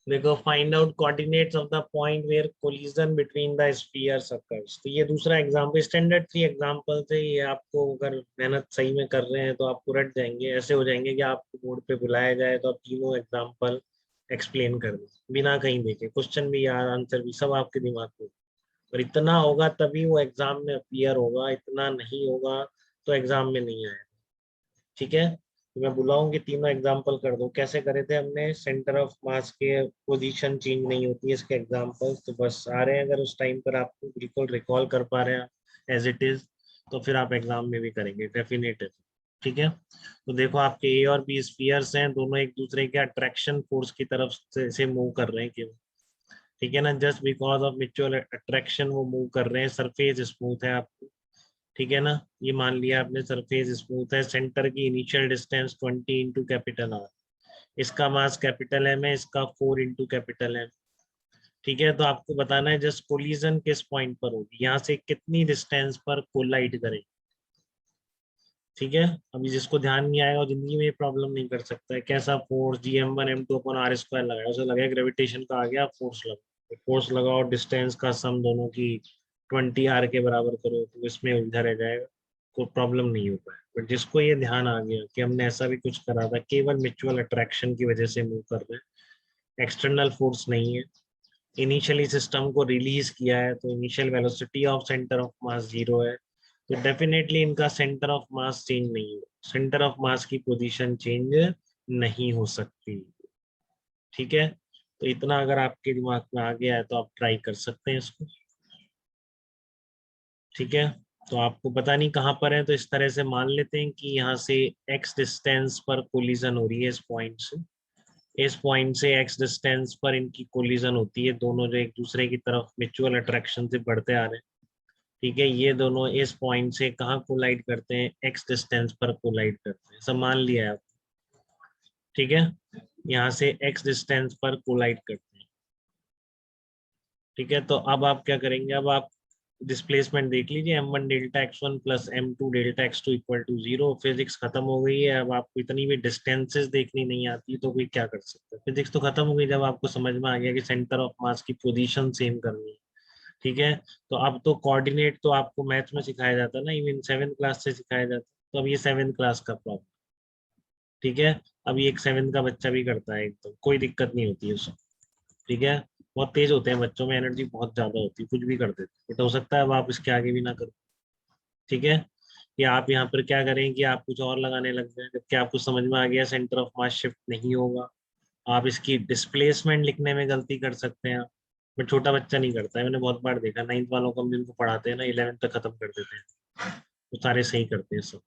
देखो, find out coordinates of the point where collision between the spheres occurs. तो ये दूसरा एग्जांपल, स्टैंडर्ड 3 एग्जांपल थे ये। आपको अगर मेहनत सही में कर रहे हैं तो आपको रट जाएंगे, ऐसे हो जाएंगे कि आपको बोर्ड पे बुलाया जाए तो आप तीनों एग्जांपल एक्सप्लेन कर दें बिना कहीं देखे, क्वेश्चन भी याद, आंसर भी सब आपके दिमाग में। और इतना होगा तभी वो एग्जाम में अपीयर होगा, इतना नहीं होगा तो एग्जाम में नहीं आएगा। ठीक है, तो मैं बुलाऊंगी तीनों एग्जांपल कर दो। कैसे करे थे हमने, सेंटर ऑफ मास के पोजीशन चेंज नहीं होती है इसके एग्जांपल्स, तो बस आ रहे हैं। अगर उस टाइम पर आपको बिल्कुल रिकॉल कर पा रहे हैं एज इट इज, तो फिर आप एग्जाम में भी करेंगे डेफिनेटली। ठीक है, तो देखो आपके ए और बी स्फीयर्स हैं, दोनों एक दूसरे के अट्रैक्शन फोर्स की तरफ से मूव कर रहे हैं क्यों? ठीक है ना, just because of mutual attraction वो मूव कर रहे हैं। सरफेस स्मूथ है आपको, ठीक है ना, ये मान लिया आपने सरफेस स्मूथ है। सेंटर की initial distance 20 into capital R, इसका मास कैपिटल एम है, इसका 4 इंटू कैपिटल एम। ठीक है, तो आपको बताना है जस्ट कोलिजन किस पॉइंट पर होगी, यहाँ से कितनी डिस्टेंस पर कोलाइड करें। ठीक है, अभी जिसको ध्यान नहीं आएगा जिंदगी में ये प्रॉब्लम नहीं कर सकता है। कैसा force, GM1 M2 upon are square लगाया, उसे लगाया ग्रेविटेशन का, आ गया फोर्स लगाओ। फोर्स लगाओ, डिस्टेंस का सम दोनों की 20 R के बराबर करो, तो इसमें उलझा रह जाएगा, कोई प्रॉब्लम नहीं हो पाए। बट जिसको ये ध्यान आ गया कि हमने ऐसा भी कुछ करा था, केवल म्यूचुअल अट्रैक्शन की वजह से मूव कर रहे हैं, एक्सटर्नल फोर्स नहीं है, इनिशियली सिस्टम को रिलीज किया है, तो initial velocity of centre of मास 0 है, तो डेफिनेटली इनका सेंटर ऑफ मास चेंज नहीं हो, सेंटर ऑफ मास की पोजीशन चेंज नहीं हो सकती। ठीक है, तो इतना अगर आपके दिमाग में आ गया है तो आप ट्राई कर सकते हैं इसको। ठीक है, तो आपको पता नहीं कहाँ पर है, तो इस तरह से मान लेते हैं कि यहाँ से x डिस्टेंस पर कोलिजन हो रही है इस पॉइंट से, इस पॉइंट से x डिस्टेंस पर इनकी कोलिजन होती है, दोनों जो एक दूसरे की तरफ म्यूचुअल अट्रैक्शन से बढ़ते आ रहे हैं। ठीक है, ये दोनों इस पॉइंट से कहाँ कोलाइड करते हैं, x डिस्टेंस पर कोलाइड करते हैं, सब मान लिया है आप। ठीक है, यहाँ से x डिस्टेंस पर कोलाइड करते हैं। ठीक है, तो अब आप क्या करेंगे, अब आप डिस्प्लेसमेंट देख लीजिए, m1 delta x1 plus m2 delta x2 equal to 0। Physics खत्म हो गई है, अब आपको इतनी भी डिस्टेंसेस देखनी नहीं आती तो कोई क्या कर सकता है। फिजिक्स तो खत्म हो गई जब आपको समझ में आ गया कि सेंटर ऑफ मास की पोजीशन सेम करनी है। ठीक है, तो अब तो कोऑर्डिनेट तो आपको मैथ्स में सिखाया जाता है ना, इवन 7th क्लास से सिखाया जाता है, तो अब ये 7th क्लास का प्रॉब्लम। ठीक है, अब ये एक 7th का बच्चा भी करता है एकदम, कोई दिक्कत नहीं होती है उसको। ठीक है, बहुत तेज होते हैं बच्चों में, एनर्जी बहुत ज्यादा होती है, कुछ भी कर देते हैं, बट हो सकता है अब आप इसके आगे भी ना करो। ठीक है, कि आप यहाँ पर क्या करें कि आप कुछ और लगाने लग जाए, जबकि आपको समझ में आ गया सेंटर ऑफ मास शिफ्ट नहीं होगा। आप इसकी डिस्प्लेसमेंट लिखने में गलती कर सकते हैं, बट छोटा बच्चा नहीं करता है, मैंने बहुत बार देखा। 9th वालों को हम जिनको पढ़ाते हैं ना, 11th तक खत्म कर देते हैं, वो सारे सही करते हैं सब।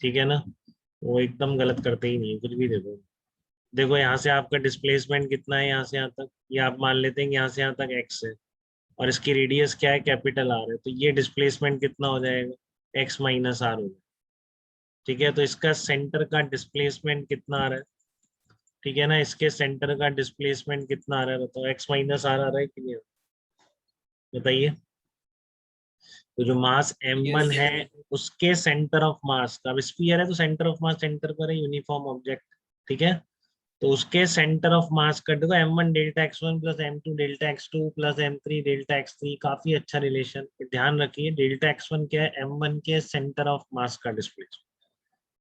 ठीक है ना, वो एकदम गलत करते ही नहीं है, कुछ भी दे दो। देखो यहाँ से आपका डिस्प्लेसमेंट कितना है, यहाँ से यहाँ तक, ये आप मान लेते हैं कि यहाँ से यहाँ तक x है, और इसकी रेडियस क्या है, कैपिटल R है, तो ये डिस्प्लेसमेंट कितना हो जाएगा, x माइनस आर हो जाएगा। ठीक है, तो इसका सेंटर का डिस्प्लेसमेंट कितना आ रहा है, ठीक है ना, इसके सेंटर का डिस्प्लेसमेंट कितना आ रहा है बताओ, x माइनस आर आ रहा है कि नहीं, बताइए। तो जो मास m1 यस। है उसके सेंटर ऑफ मास का, अब स्फीयर है तो सेंटर ऑफ मास सेंटर पर है, यूनिफॉर्म ऑब्जेक्ट। ठीक है, तो उसके सेंटर ऑफ मास कर देखो, m1 delta x1 plus m2 delta x2 plus m3 delta x3, काफी अच्छा रिलेशन। ध्यान रखिए डेल्टा x1 क्या है, m1 के सेंटर ऑफ मास का डिस्प्लेसमेंट।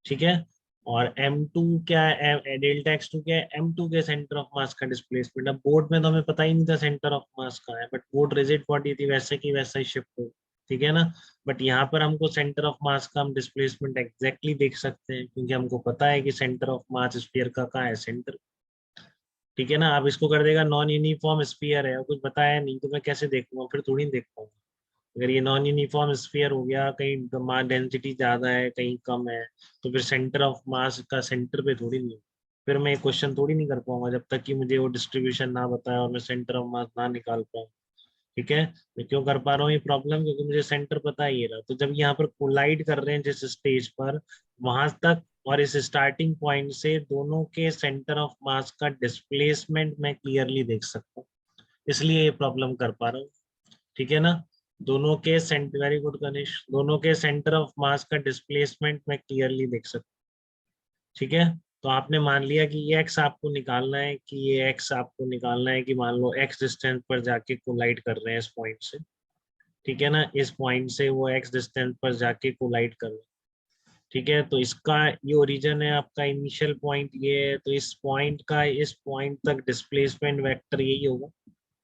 ठीक है, और m2 क्या है, डेल्टा x2 क्या है, m2 के सेंटर ऑफ मास का डिस्प्लेसमेंट। अब बोर्ड में तो हमें पता ही नहीं था सेंटर ऑफ मास का है, बट बोर्ड रिजिड बॉडी थी, वैसे की वैसा ही शिफ्ट हो। ठीक है ना, बट यहाँ पर हमको सेंटर ऑफ मास का हम डिस्प्लेसमेंट एग्जैक्टली देख सकते हैं, क्योंकि हमको पता है कि सेंटर ऑफ मास स्फीयर का कहाँ है, सेंटर। ठीक है ना, आप इसको कर देगा नॉन यूनिफॉर्म स्फीयर है और कुछ बताया नहीं, तो मैं कैसे देखूंगा, फिर थोड़ी देख पाऊंगा। अगर ये नॉन यूनिफॉर्म स्फीयर हो गया, कहीं मास डेंसिटी ज्यादा है कहीं कम है, तो फिर सेंटर ऑफ मास का सेंटर पे थोड़ी नहीं, फिर मैं क्वेश्चन थोड़ी नहीं कर पाऊंगा जब तक कि मुझे वो डिस्ट्रीब्यूशन ना बताए और मैं सेंटर ऑफ मास ना निकाल पाऊँ। ठीक है, मैं क्यों कर पा रहा हूँ ये प्रॉब्लम, क्योंकि मुझे सेंटर पता ही रहा। तो जब यहाँ पर कोलाइड कर रहे हैं जिस स्टेज पर, वहां तक और इस स्टार्टिंग पॉइंट से दोनों के सेंटर ऑफ मास का डिस्प्लेसमेंट मैं क्लियरली देख सकता हूँ, इसलिए ये प्रॉब्लम कर पा रहा हूँ। ठीक है ना, दोनों के सेंटर, वेरी गुड गणेश, दोनों के सेंटर ऑफ मास का डिस्प्लेसमेंट मैं क्लियरली देख सकता हूँ। ठीक है, तो आपने मान लिया कि ये एक्स आपको निकालना है, कि ये एक्स आपको निकालना है, कि मान लो एक्स डिस्टेंस पर जाके कोलाइड कर रहे हैं इस पॉइंट से, ठीक है ना, इस पॉइंट से वो एक्स डिस्टेंस पर जाके कोलाइड कर रहे हैं, ठीक है। तो इसका ये ओरिजिन है, आपका इनिशियल पॉइंट ये है, तो इस पॉइंट का इस पॉइंट तक डिस्प्लेसमेंट वेक्टर यही होगा,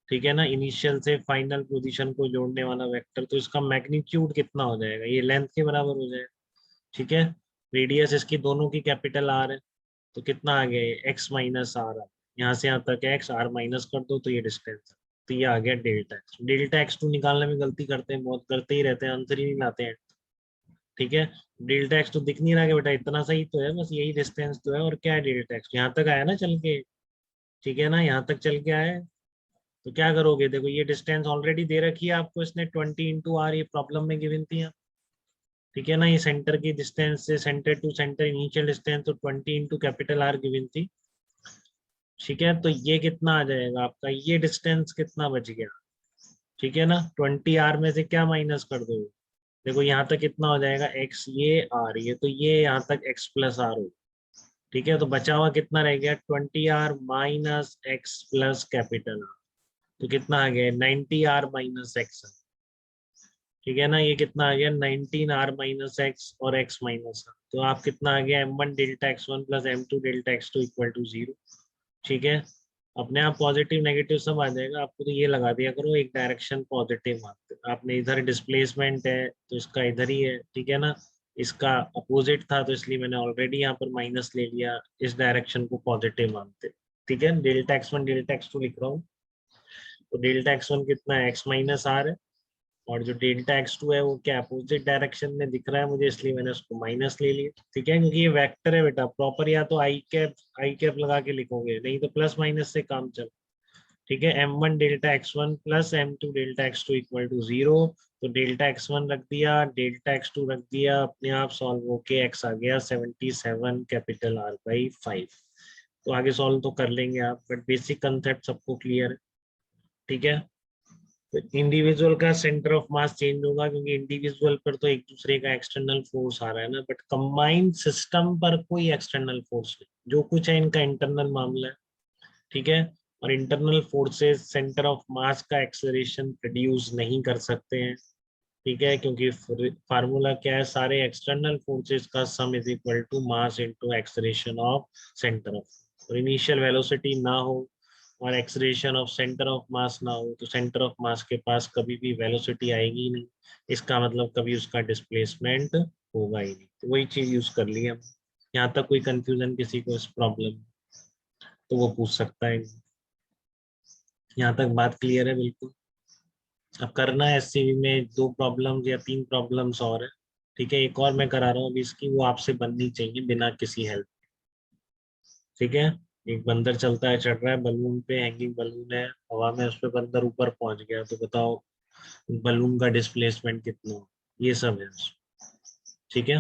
ठीक है ना, इनिशियल से फाइनल पोजीशन को जोड़ने वाला वेक्टर। तो इसका मैग्नीट्यूड कितना हो जाएगा, ये लेंथ के बराबर हो जाएगा, ठीक है। रेडियस इसकी दोनों की कैपिटल आर है, तो कितना आ गया, एक्स माइनस आर है, यहाँ से यहाँ तक एक्स, आर माइनस कर दो तो ये डिस्टेंस है, तो ये आ गया delta x. Delta x two निकालने में गलती करते हैं, बहुत करते ही रहते हैं, आंसर ही नहीं लाते हैं, ठीक है। डेल्टा एक्स तो दिख नहीं रहा कि बेटा इतना सही तो है, बस यही डिस्टेंस तो है, और क्या है डेल्टा एक्स, यहाँ तक आया ना चल के, ठीक है ना, यहाँ तक चल के आया है। तो क्या करोगे, देखो ये डिस्टेंस ऑलरेडी दे रखी है आपको इसने 20 × r, ये प्रॉब्लम में गिवन थी, ठीक है ना, ये सेंटर की डिस्टेंस से centre to centre initial distance तो 20 × R गिवन थी, ठीक है। तो ये कितना आ जाएगा आपका, ये डिस्टेंस कितना बच गया, ठीक है ना, 20R में से क्या माइनस कर दो, देखो यहाँ तक कितना हो जाएगा x, ये r, ये तो ये यहाँ तक x प्लस आर हो, ठीक है। तो बचा हुआ कितना रह गया, 20R minus x plus capital R, तो कितना आ गया 90R माइनस एक्स, ठीक है ना, ये कितना आ गया 19R माइनस एक्स और x माइनस आर, तो आप कितना आ गया m1 delta x1 plus m2 delta x2 equal to 0, ठीक है। अपने आप पॉजिटिव नेगेटिव सब आ जाएगा, आपको तो ये लगा दिया करो एक डायरेक्शन पॉजिटिव मानते, आपने इधर डिस्प्लेसमेंट है तो इसका इधर ही है, ठीक है ना, इसका अपोजिट था तो इसलिए मैंने ऑलरेडी यहाँ पर माइनस ले लिया, इस डायरेक्शन को पॉजिटिव मानते, ठीक है। डेल्टा x1 डेल्टा x2 लिख रहा हूँ, तो डेल्टा x1 कितना है, x माइनस आर है, और जो डेल्टा x2 है वो क्या अपोजिट डायरेक्शन में दिख रहा है मुझे, इसलिए मैंने उसको माइनस ले लिया, ठीक है, क्योंकि ये वेक्टर है बेटा प्रॉपर, या तो आई कैप लगा के लिखोगे, नहीं तो प्लस माइनस से काम चल, ठीक है। m1 delta x1 plus m2 delta x2 equal to 0, तो डेल्टा x1 रख दिया, डेल्टा x2 रख दिया, अपने आप सॉल्व होके x आ गया 77 कैपिटल R बाई 5। तो आगे सॉल्व तो कर लेंगे आप, बट बेसिक कंसेप्ट सबको क्लियर है, ठीक है। तो इंडिविजुअल का सेंटर ऑफ मास चेंज होगा, क्योंकि इंडिविजुअल पर तो एक दूसरे का एक्सटर्नल फोर्स आ रहा है ना, बट कंबाइंड सिस्टम पर कोई एक्सटर्नल फोर्स नहीं, जो कुछ है इनका इंटरनल मामला है, ठीक है। और इंटरनल फोर्सेस सेंटर ऑफ मास का एक्सेलरेशन प्रोड्यूस नहीं कर सकते हैं, ठीक है, क्योंकि फार्मूला क्या है, सारे एक्सटर्नल फोर्सेस का sum is equal to mass into acceleration of centre of, और इनिशियल वेलोसिटी ना हो और acceleration of centre of mass ना हो, तो सेंटर ऑफ मास के पास कभी भी वेलोसिटी आएगी ही नहीं, इसका मतलब कभी उसका डिस्प्लेसमेंट होगा ही नहीं, तो वही चीज यूज कर ली हम। यहाँ तक कोई कंफ्यूजन किसी को इस प्रॉब्लम, तो वो पूछ सकता है, यहाँ तक बात क्लियर है बिल्कुल। अब करना है एससीवी में 2 प्रॉब्लम्स या 3 प्रॉब्लम्स और है, ठीक है, एक और मैं करा रहा हूँ अभी इसकी, वो आपसे बननी चाहिए बिना किसी हेल्प, ठीक है। एक बंदर चलता है, चढ़ रहा है बलून पे, हैंगिंग बलून है हवा में, उस पे बंदर ऊपर पहुंच गया, तो बताओ बलून का डिस्प्लेसमेंट कितना हो, ये सब है, ठीक है।